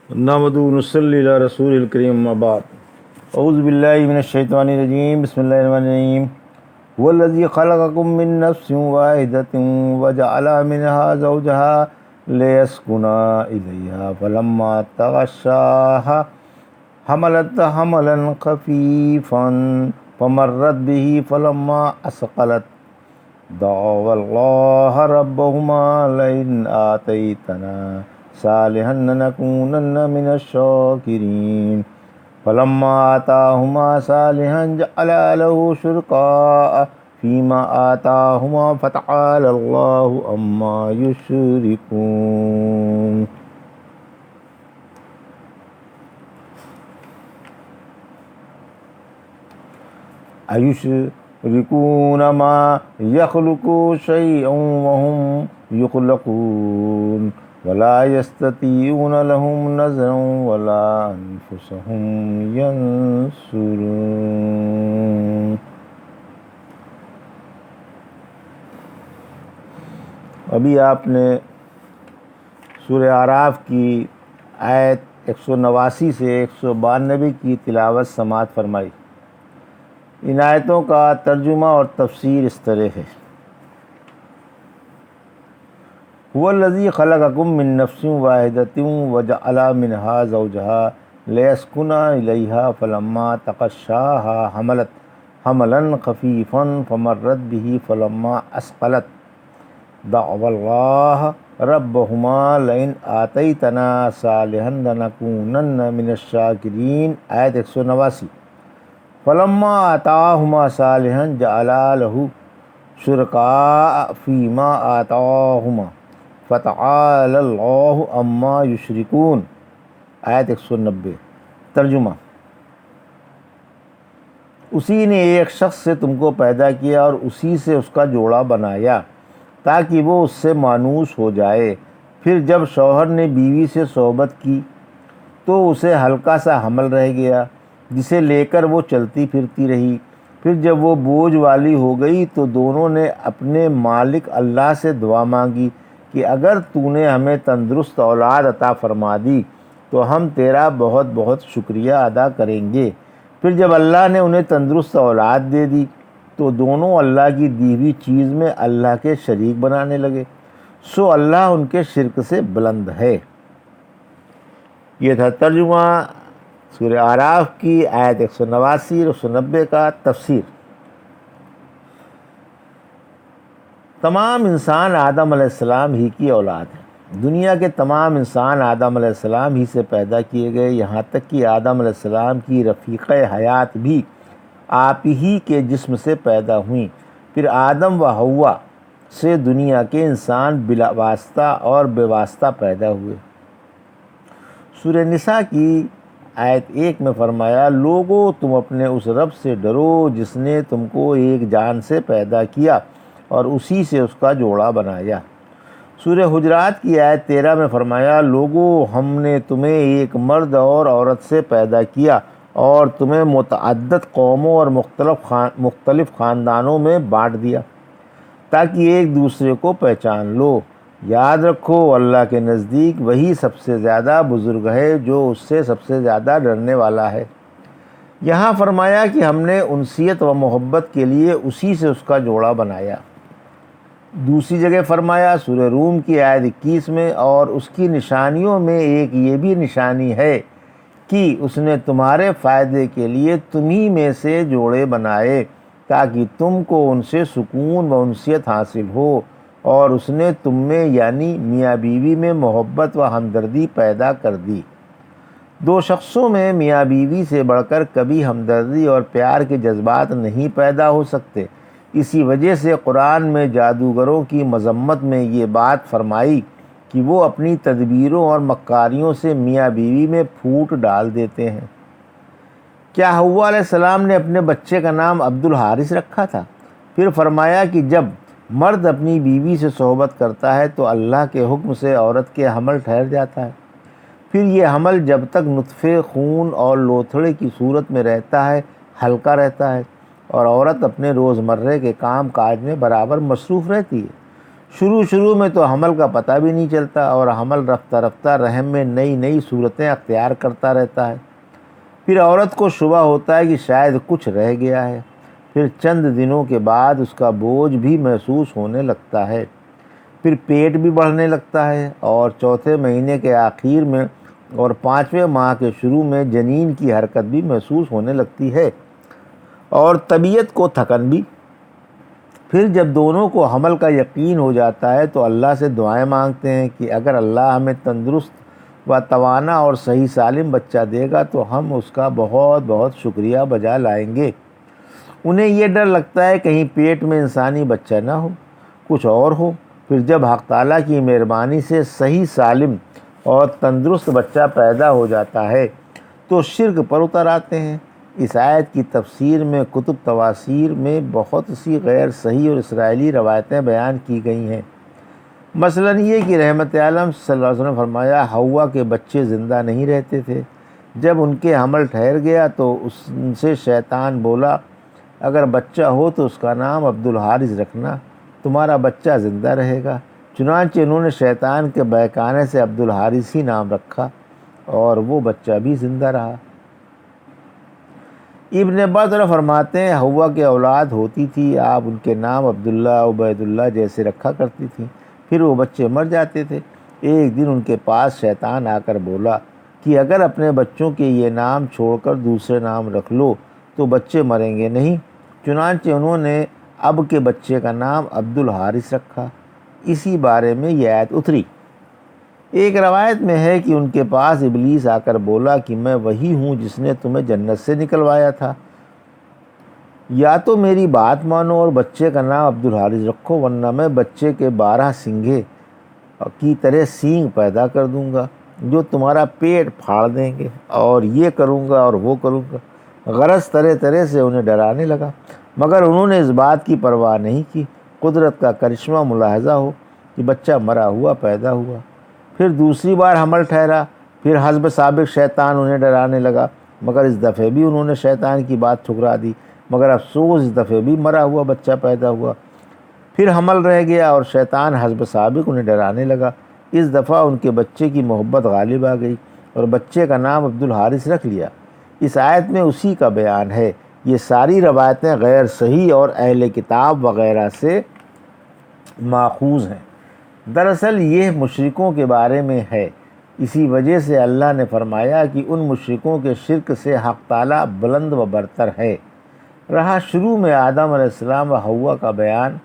نحمد ونصلی علی رسول الکریم اما بعد اعوذ باللہ من الشیطان الرجیم بسم اللہ الرحمن الرحیم هو الذی خلقکم من نفس واحدۃ وجعل منها زوجها لیسکنا الیہا فلما تغشاها حملت حملا خفیفا فمرت به فلما اثقلت دعوا اللہ ربہما لئن آتیتنا صالحا لنکونن من الشاکرین فلما آتاہما صالحا جعل له شرکاء فیما آتاہما فتعالی اللہ عما یشرکون۔ ایشرکون ما یخلق شیئا وهم یخلقون ولا یستطیعون لهم نصرا ولا انفسهم ینصرون۔ ابھی آپ نے سورہ اعراف کی آیت 189 سے 192 کی تلاوت سماعت فرمائی۔ ان آیتوں کا ترجمہ اور تفسیر اس طرح ہے: هو الذی خلقکم من نفس واحدۃ وجعل منها زوجها لیسکن الیہا فلما تغشاها حملت حملا خفیفا فمرت به فلما اثقلت دعوا اللہ ربہما لئن آتیتنا صالحا لنکونن من الشاکرین۔ آیت 189۔ فلما آتاہما صالحا جعل له شرکاء فیما آتاہما فتعالی اللہ عما یشرکون۔ آیت 190۔ ترجمہ: اسی نے ایک شخص سے تم کو پیدا کیا اور اسی سے اس کا جوڑا بنایا تاکہ وہ اس سے مانوس ہو جائے۔ پھر جب شوہر نے بیوی سے صحبت کی تو اسے ہلکا سا حمل رہ گیا جسے لے کر وہ چلتی پھرتی رہی۔ پھر جب وہ بوجھ والی ہو گئی تو دونوں نے اپنے مالک اللہ سے دعا مانگی کہ اگر تو نے ہمیں تندرست اولاد عطا فرما دی تو ہم تیرا بہت بہت شکریہ ادا کریں گے۔ پھر جب اللہ نے انہیں تندرست اولاد دے دی تو دونوں اللہ کی دی ہوئی چیز میں اللہ کے شریک بنانے لگے، سو اللہ ان کے شرک سے بلند ہے۔ یہ تھا ترجمہ سورہ اعراف کی آیت 189 اور 190 کا تفسیر۔ تمام انسان آدم علیہ السلام ہی کی اولاد ہیں۔ دنیا کے تمام انسان آدم علیہ السلام ہی سے پیدا کیے گئے، یہاں تک کہ آدم علیہ السلام کی رفیقہ حیات بھی آپ ہی کے جسم سے پیدا ہوئیں۔ پھر آدم و حوا سے دنیا کے انسان بلا واسطہ اور بے واسطہ پیدا ہوئے۔ سورہ نساء کی آیت 1 میں فرمایا: لوگو تم اپنے اس رب سے ڈرو جس نے تم کو ایک جان سے پیدا کیا اور اسی سے اس کا جوڑا بنایا۔ سورہ حجرات کی آیت 13 میں فرمایا: لوگو ہم نے تمہیں ایک مرد اور عورت سے پیدا کیا اور تمہیں متعدد قوموں اور مختلف خاندانوں میں بانٹ دیا تاکہ ایک دوسرے کو پہچان لو۔ یاد رکھو اللہ کے نزدیک وہی سب سے زیادہ بزرگ ہے جو اس سے سب سے زیادہ ڈرنے والا ہے۔ یہاں فرمایا کہ ہم نے انسیت و محبت کے لیے اسی سے اس کا جوڑا بنایا۔ دوسری جگہ فرمایا سورہ روم کی آیت 21 میں: اور اس کی نشانیوں میں ایک یہ بھی نشانی ہے کہ اس نے تمہارے فائدے کے لیے تمہی میں سے جوڑے بنائے تاکہ تم کو ان سے سکون و انسیت حاصل ہو، اور اس نے تم میں یعنی میاں بیوی میں محبت و ہمدردی پیدا کر دی۔ دو شخصوں میں میاں بیوی سے بڑھ کر کبھی ہمدردی اور پیار کے جذبات نہیں پیدا ہو سکتے۔ اسی وجہ سے قرآن میں جادوگروں کی مذمت میں یہ بات فرمائی کہ وہ اپنی تدبیروں اور مکاریوں سے میاں بیوی میں پھوٹ ڈال دیتے ہیں۔ کیا حوا علیہ السلام نے اپنے بچے کا نام عبد الحارث رکھا تھا؟ پھر فرمایا کہ جب مرد اپنی بیوی سے صحبت کرتا ہے تو اللہ کے حکم سے عورت کے حمل ٹھہر جاتا ہے۔ پھر یہ حمل جب تک نطفے، خون اور لوتھڑے کی صورت میں رہتا ہے ہلکا رہتا ہے اور عورت اپنے روزمرہ کے کام کاج میں برابر مصروف رہتی ہے۔ شروع میں تو حمل کا پتہ بھی نہیں چلتا اور حمل رفتہ رفتہ رحم میں نئی نئی صورتیں اختیار کرتا رہتا ہے۔ پھر عورت کو شبہ ہوتا ہے کہ شاید کچھ رہ گیا ہے۔ پھر چند دنوں کے بعد اس کا بوجھ بھی محسوس ہونے لگتا ہے۔ پھر پیٹ بھی بڑھنے لگتا ہے اور چوتھے مہینے کے آخر میں اور 5ویں ماہ کے شروع میں جنین کی حرکت بھی محسوس ہونے لگتی ہے اور طبیعت کو تھکن بھی۔ پھر جب دونوں کو حمل کا یقین ہو جاتا ہے تو اللہ سے دعائیں مانگتے ہیں کہ اگر اللہ ہمیں تندرست و توانا اور صحیح سالم بچہ دے گا تو ہم اس کا بہت بہت شکریہ بجا لائیں گے۔ انہیں یہ ڈر لگتا ہے کہیں پیٹ میں انسانی بچہ نہ ہو، کچھ اور ہو۔ پھر جب حق تعالیٰ کی مہربانی سے صحیح سالم اور تندرست بچہ پیدا ہو جاتا ہے تو شرک پر اتر آتے ہیں۔ اس آیت کی تفسیر میں کتب تفاسیر میں بہت سی غیر صحیح اور اسرائیلی روایتیں بیان کی گئی ہیں۔ مثلا یہ کہ رحمت عالم صلی اللہ علیہ وسلم نے فرمایا حوا کے بچے زندہ نہیں رہتے تھے۔ جب ان کے حمل ٹھہر گیا تو ان سے شیطان بولا اگر بچہ ہو تو اس کا نام عبدالحارث رکھنا، تمہارا بچہ زندہ رہے گا۔ چنانچہ انہوں نے شیطان کے بہکانے سے عبدالحارث ہی نام رکھا اور وہ بچہ بھی زندہ رہا۔ ابن عباس فرماتے ہیں حوا کی اولاد ہوتی تھی، آپ ان کے نام عبداللہ عبید اللہ جیسے رکھا کرتی تھیں، پھر وہ بچے مر جاتے تھے۔ ایک دن ان کے پاس شیطان آ کر بولا کہ اگر اپنے بچوں کے یہ نام چھوڑ کر دوسرے نام رکھ لو تو بچے مریں گے نہیں۔ چنانچہ انہوں نے اب کے بچے کا نام عبدالحارث رکھا۔ اسی بارے میں یہ آیت اتری۔ ایک روایت میں ہے کہ ان کے پاس ابلیس آ کر بولا کہ میں وہی ہوں جس نے تمہیں جنت سے نکلوایا تھا، یا تو میری بات مانو اور بچے کا نام عبدالحارث رکھو ورنہ میں بچے کے 12 سنگھے کی طرح سینگ پیدا کر دوں گا جو تمہارا پیٹ پھاڑ دیں گے، اور یہ کروں گا اور وہ کروں گا۔ غرض طرح طرح سے انہیں ڈرانے لگا، مگر انہوں نے اس بات کی پرواہ نہیں کی۔ قدرت کا کرشمہ ملاحظہ ہو کہ بچہ مرا ہوا پیدا ہوا۔ پھر دوسری بار حمل ٹھہرا، پھر حسب سابق شیطان انہیں ڈرانے لگا، مگر اس دفعہ بھی انہوں نے شیطان کی بات ٹھکرا دی، مگر افسوس اس دفعہ بھی مرا ہوا بچہ پیدا ہوا۔ پھر حمل رہ گیا اور شیطان حسب سابق انہیں ڈرانے لگا۔ اس دفعہ ان کے بچے کی محبت غالب آ گئی اور بچے کا نام عبدالحارث رکھ لیا۔ اس آیت میں اسی کا بیان ہے۔ یہ ساری روایتیں غیر صحیح اور اہل کتاب وغیرہ سے ماخوذ ہیں۔ دراصل یہ مشرکوں کے بارے میں ہے، اسی وجہ سے اللہ نے فرمایا کہ ان مشرکوں کے شرک سے حق تعالیٰ بلند و برتر ہے۔ رہا شروع میں آدم علیہ السلام و حوا کا بیان،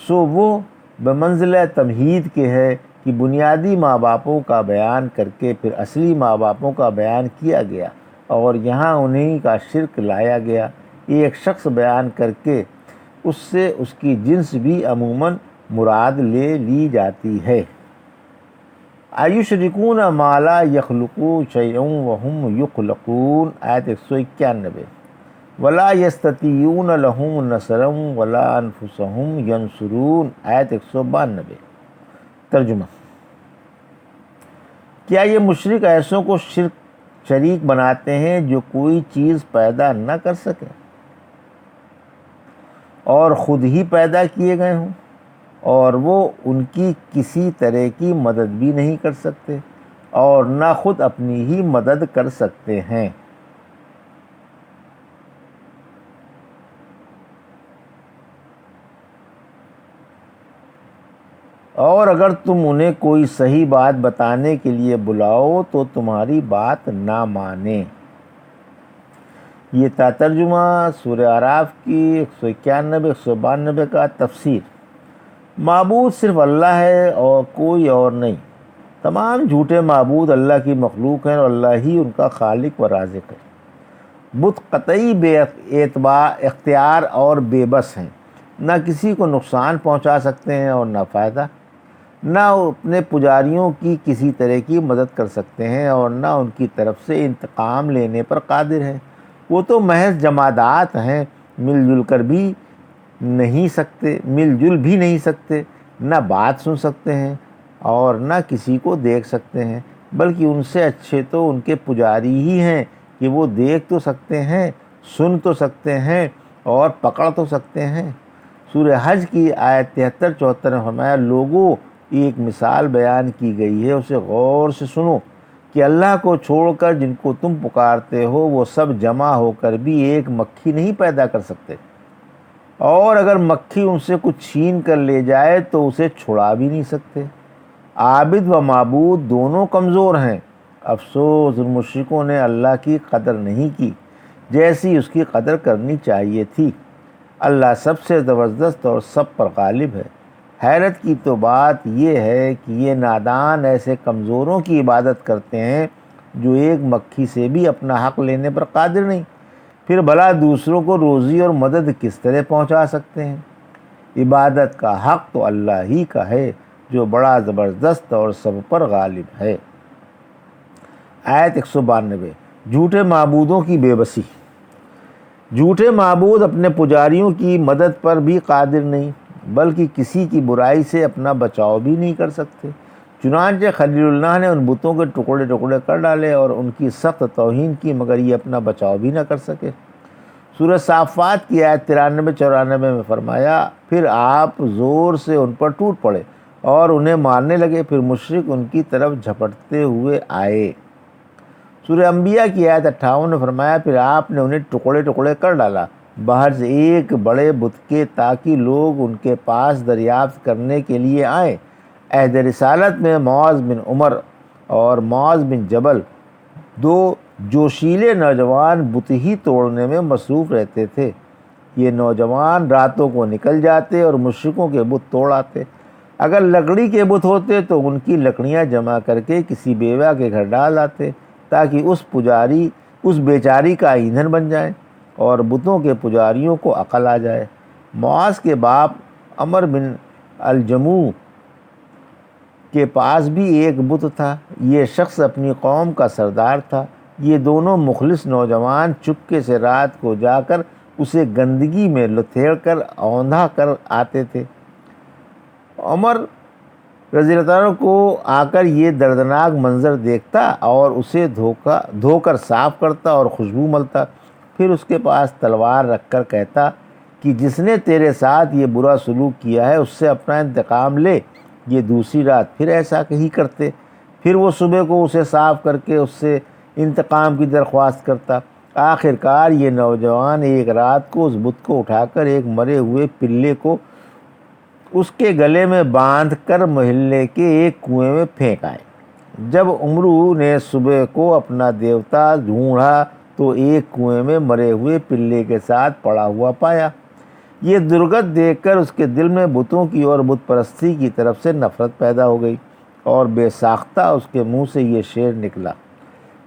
سو وہ بمنزلہ تمہید کے ہے کہ بنیادی ماں باپوں کا بیان کر کے پھر اصلی ماں باپوں کا بیان کیا گیا اور یہاں انہی کا شرک لایا گیا۔ ایک شخص بیان کر کے اس سے اس کی جنس بھی عموماً مراد لے لی جاتی ہے۔ ایشرکون ما لا یخلق شیئا وهم یخلقون، آیت 191۔ ولا یستطیعون لهم نصرا ولا انفسهم ینصرون، آیت 192۔ ترجمہ: کیا یہ مشرک ایسوں کو شریک بناتے ہیں جو کوئی چیز پیدا نہ کر سکیں اور خود ہی پیدا کیے گئے ہوں، اور وہ ان کی کسی طرح کی مدد بھی نہیں کر سکتے اور نہ خود اپنی ہی مدد کر سکتے ہیں؟ اور اگر تم انہیں کوئی صحیح بات بتانے کے لیے بلاؤ تو تمہاری بات نہ مانیں۔ یہ ترجمہ سورہ اعراف کی 191 192 کا تفسیر۔ معبود صرف اللہ ہے اور کوئی اور نہیں۔ تمام جھوٹے معبود اللہ کی مخلوق ہیں اور اللہ ہی ان کا خالق و رازق ہے۔ بت قطعی بے اختیار اور بے بس ہیں، نہ کسی کو نقصان پہنچا سکتے ہیں اور نہ فائدہ، نہ اپنے پجاریوں کی کسی طرح کی مدد کر سکتے ہیں اور نہ ان کی طرف سے انتقام لینے پر قادر ہیں۔ وہ تو محض جمادات ہیں، مل جل بھی نہیں سکتے، نہ بات سن سکتے ہیں اور نہ کسی کو دیکھ سکتے ہیں، بلکہ ان سے اچھے تو ان کے پجاری ہی ہیں کہ وہ دیکھ تو سکتے ہیں، سن تو سکتے ہیں اور پکڑ تو سکتے ہیں۔ سورہ حج کی آیت 73-74 میں فرمایا لوگوں ایک مثال بیان کی گئی ہے، اسے غور سے سنو کہ اللہ کو چھوڑ کر جن کو تم پکارتے ہو وہ سب جمع ہو کر بھی ایک مکھی نہیں پیدا کر سکتے، اور اگر مکھی ان سے کچھ چھین کر لے جائے تو اسے چھڑا بھی نہیں سکتے۔ عابد و معبود دونوں کمزور ہیں، افسوس ان مشرکوں نے اللہ کی قدر نہیں کی جیسی اس کی قدر کرنی چاہیے تھی۔ اللہ سب سے زبردست اور سب پر غالب ہے۔ حیرت کی تو بات یہ ہے کہ یہ نادان ایسے کمزوروں کی عبادت کرتے ہیں جو ایک مکھی سے بھی اپنا حق لینے پر قادر نہیں، پھر بھلا دوسروں کو روزی اور مدد کس طرح پہنچا سکتے ہیں؟ عبادت کا حق تو اللہ ہی کا ہے جو بڑا زبردست اور سب پر غالب ہے۔ آیت 192 جھوٹے معبودوں کی بے بسی۔ جھوٹے معبود اپنے پجاریوں کی مدد پر بھی قادر نہیں، بلکہ کسی کی برائی سے اپنا بچاؤ بھی نہیں کر سکتے۔ چنانچہ خلیل اللہ نے ان بتوں کے ٹکڑے ٹکڑے کر ڈالے اور ان کی سخت توہین کی، مگر یہ اپنا بچاؤ بھی نہ کر سکے۔ سورہ صافات کی آیت 93-94 میں فرمایا پھر آپ زور سے ان پر ٹوٹ پڑے اور انہیں مارنے لگے، پھر مشرک ان کی طرف جھپٹتے ہوئے آئے۔ سورہ انبیاء کی آیت 58 میں فرمایا پھر آپ نے انہیں ٹکڑے ٹکڑے کر ڈالا باہر سے ایک بڑے بت کے، تاکہ لوگ ان کے پاس دریافت کرنے کے لیے آئیں۔ عہد رسالت میں معاذ بن عمر اور معاذ بن جبل دو جوشیلے نوجوان بت ہی توڑنے میں مصروف رہتے تھے۔ یہ نوجوان راتوں کو نکل جاتے اور مشرکوں کے بت توڑ آتے۔ اگر لکڑی کے بت ہوتے تو ان کی لکڑیاں جمع کر کے کسی بیوہ کے گھر ڈال آتے تاکہ اس بیچاری کا ایندھن بن جائیں اور بتوں کے پجاریوں کو عقل آ جائے۔ معاذ کے باپ عمر بن الجموع کے پاس بھی ایک بت تھا، یہ شخص اپنی قوم کا سردار تھا۔ یہ دونوں مخلص نوجوان چپکے سے رات کو جا کر اسے گندگی میں لتھیڑ کر اوندھا کر آتے تھے۔ عمر رضی اللہ عنہ کو آ کر یہ دردناک منظر دیکھتا اور اسے دھو کر صاف کرتا اور خوشبو ملتا، پھر اس کے پاس تلوار رکھ کر کہتا کہ جس نے تیرے ساتھ یہ برا سلوک کیا ہے اس سے اپنا انتقام لے۔ یہ دوسری رات پھر ایسا ہی کرتے، پھر وہ صبح کو اسے صاف کر کے اس سے انتقام کی درخواست کرتا۔ آخر کار یہ نوجوان ایک رات کو اس بت کو اٹھا کر ایک مرے ہوئے پلے کو اس کے گلے میں باندھ کر محلے کے ایک کنویں میں پھینک آئے۔ جب عمرو نے صبح کو اپنا دیوتا ڈھونڈا تو ایک کنویں میں مرے ہوئے پلے کے ساتھ پڑا ہوا پایا۔ یہ درگت دیکھ کر اس کے دل میں بتوں کی اور بت پرستی کی طرف سے نفرت پیدا ہو گئی، اور بے ساختہ اس کے منہ سے یہ شعر نکلا،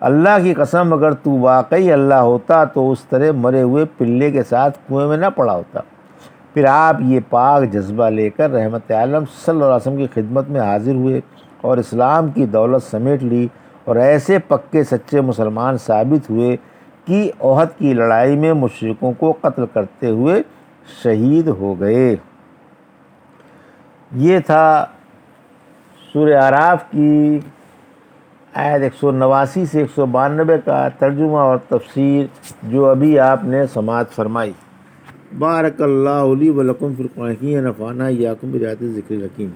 اللہ کی قسم اگر تو واقعی اللہ ہوتا تو اس طرح مرے ہوئے پلے کے ساتھ کنویں میں نہ پڑا ہوتا۔ پھر آپ یہ پاک جذبہ لے کر رحمت عالم صلی اللہ علیہ وسلم کی خدمت میں حاضر ہوئے اور اسلام کی دولت سمیٹ لی، اور ایسے پکے سچے مسلمان ثابت ہوئے کہ احد کی لڑائی میں مشرکوں کو قتل کرتے ہوئے شہید ہو گئے۔ یہ تھا سورہ اعراف کی آیت 189 سے 192 کا ترجمہ اور تفسیر جو ابھی آپ نے سماعت فرمائی۔ بارک اللہ لی و لکم فی القرآن، نفعنا ایاکم بآیات الذکر الحکیم۔